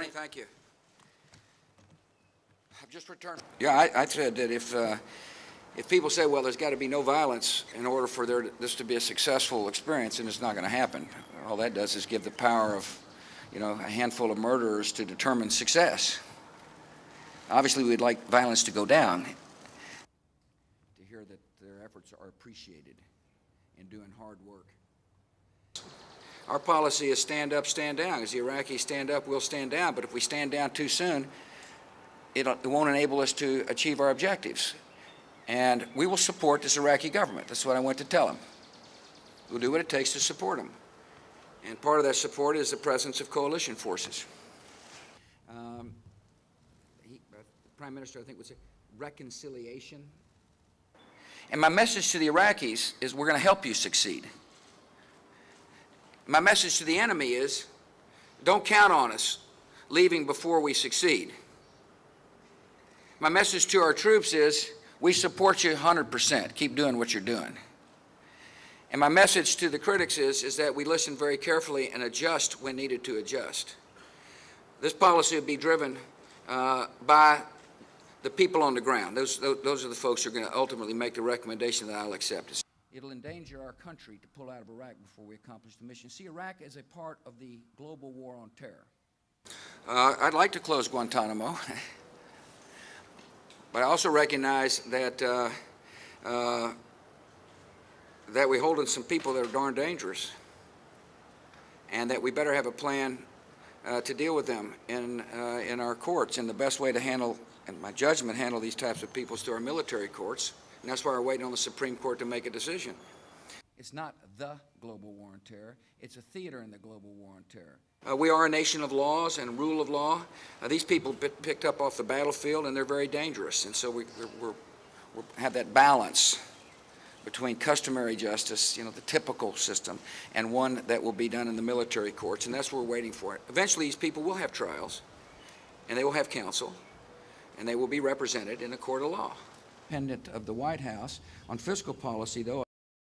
morning. Thank you. I've just returned. Yeah, I said that if people say, well, there's got to be no violence in order for this to be a successful experience, and it's not going to happen. All that does is give the power of, a handful of murderers to determine success. Obviously, we'd like violence to go down. To hear that their efforts are appreciated in doing hard work. Our policy is stand up, stand down. As the Iraqis stand up, we'll stand down. But if we stand down too soon, it won't enable us to achieve our objectives. And we will support this Iraqi government. That's what I went to tell them. We'll do what it takes to support them. And part of that support is the presence of coalition forces. The Prime Minister, I think, would say reconciliation. And my message to the Iraqis is we're going to help you succeed. My message to the enemy is don't count on us leaving before we succeed. My message to our troops is we support you 100%. Keep doing what you're doing. And my message to the critics is that we listen very carefully and adjust when needed to adjust. This policy will be driven by the people on the ground. Those are the folks who are going to ultimately make the recommendation that I'll accept. It'll endanger our country to pull out of Iraq before we accomplish the mission. See Iraq as a part of the global war on terror. I'd like to close Guantanamo, but I also recognize that that we're holding some people that are darn dangerous, and that we better have a plan to deal with them in our courts. And the best way to handle, in my judgment, handle these types of people is through our military courts. And that's why we're waiting on the Supreme Court to make a decision. It's not the global war on terror. It's a theater in the global war on terror. We are a nation of laws and rule of law. These people picked up off the battlefield, and they're very dangerous. And so we have that balance between customary justice, the typical system, and one that will be done in the military courts. And that's what we're waiting for. Eventually, these people will have trials, and they will have counsel, and they will be represented in a court of law. Independent of the White House on fiscal policy, though.